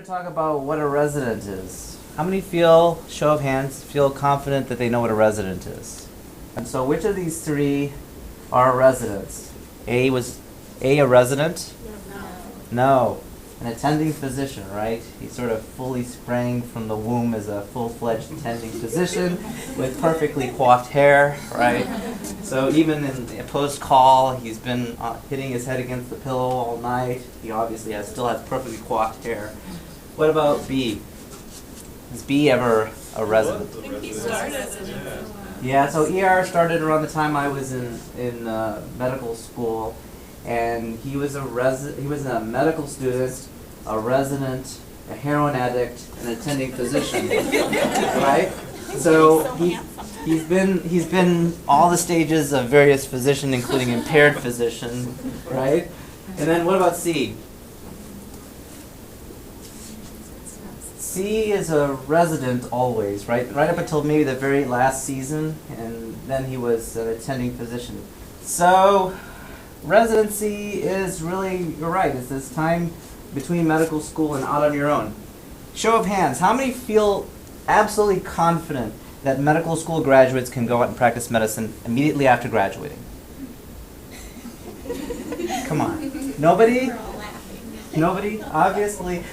talk about what a resident is. How many feel, show of hands, feel confident that they know what a resident is? And so which of these three are residents? Was A a resident? No. An attending physician, right? He sort of fully sprang from the womb as a full-fledged attending physician with perfectly coiffed hair, right? So even in post-call, he's been hitting his head against the pillow all night. He obviously still has perfectly coiffed hair. What about B? Is B ever a resident? I think he started. Yeah, so ER started around the time I was in medical school, and he was a medical student, a resident, a heroin addict, an attending physician, right? So he's been all the stages of various physician, including impaired physician, right? And then what about C? C is a resident always, right? Right up until maybe the very last season, and then he was an attending physician. So residency is really, you're right, it's this time between medical school and out on your own. Show of hands, how many feel absolutely confident that medical school graduates can go out and practice medicine immediately after graduating? Come on. Nobody? Nobody? Obviously,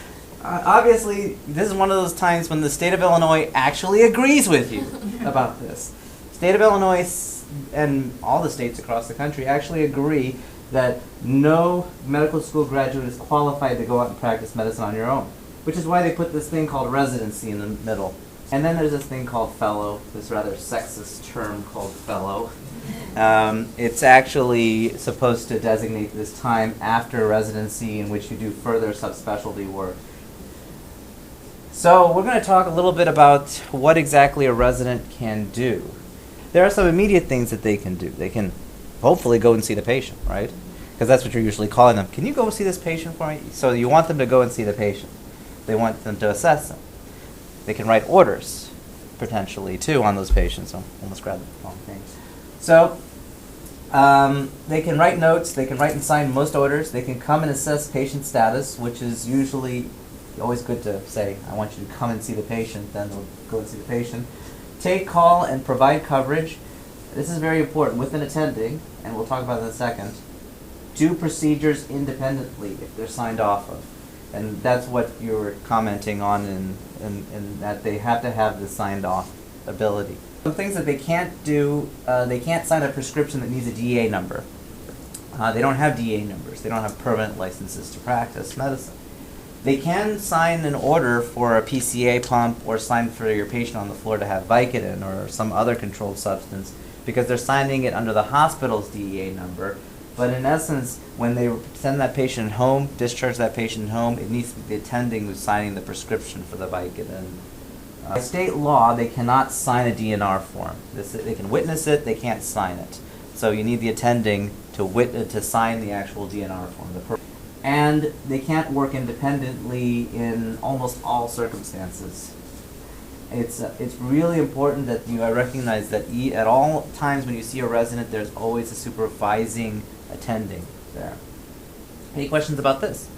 this is one of those times when the state of Illinois actually agrees with you about this. State of Illinois and all the states across the country actually agree that no medical school graduate is qualified to go out and practice medicine on your own, which is why they put this thing called residency in the middle. And then there's this thing called fellow, this rather sexist term called fellow. It's actually supposed to designate this time after residency in which you do further subspecialty work. So we're going to talk a little bit about what exactly a resident can do. There are some immediate things that they can do. They can hopefully go and see the patient, right? Because that's what you're usually calling them. Can you go see this patient for me? So you want them to go and see the patient. They want them to assess them. They can write orders, potentially, too, on those patients. I almost grabbed the wrong thing. So they can write notes. They can write and sign most orders. They can come and assess patient status, which is usually always good to say, I want you to come and see the patient, then they'll go and see the patient. Take call and provide coverage. This is very important with an attending, and we'll talk about it in a second. Do procedures independently if they're signed off of. And that's what you were commenting on in that they have to have the signed off ability. Some things that they can't do, they can't sign a prescription that needs a DEA number. They don't have DEA numbers. They don't have permanent licenses to practice medicine. They can sign an order for a PCA pump or sign for your patient on the floor to have Vicodin or some other controlled substance because they're signing it under the hospital's DEA number. But in essence, when they send that patient home, discharge that patient home, it needs to be the attending who's signing the prescription for the Vicodin. By state law, they cannot sign a DNR form. They can witness it, they can't sign it. So you need the attending to sign the actual DNR form. And they can't work independently in almost all circumstances. It's really important that you recognize that at all times when you see a resident, there's always a supervising attending there. Any questions about this?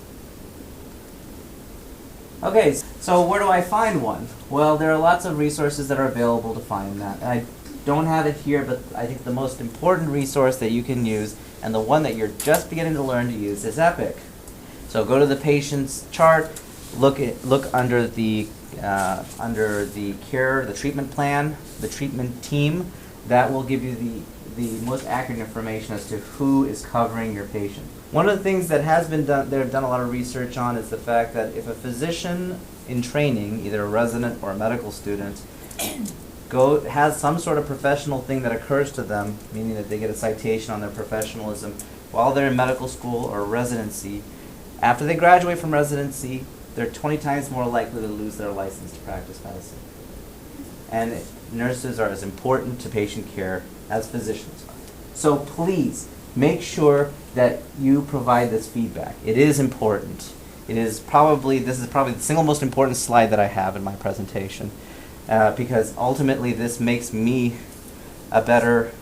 Okay, so where do I find one? Well, there are lots of resources that are available to find that. And I don't have it here, but I think the most important resource that you can use, and the one that you're just beginning to learn to use, is Epic. So go to the patient's chart, look under the care, the treatment plan, the treatment team. That will give you the most accurate information as to who is covering your patient. One of the things that has been done, they've done a lot of research on, is the fact that if a physician in training, either a resident or a medical student, has some sort of professional thing that occurs to them, meaning that they get a citation on their professionalism while they're in medical school or residency, after they graduate from residency, they're 20 times more likely to lose their license to practice medicine. And nurses are as important to patient care as physicians are. So please, make sure that you provide this feedback. It is important. This is probably the single most important slide that I have in my presentation, because ultimately this makes me a better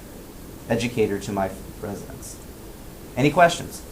educator to my residents. Any questions?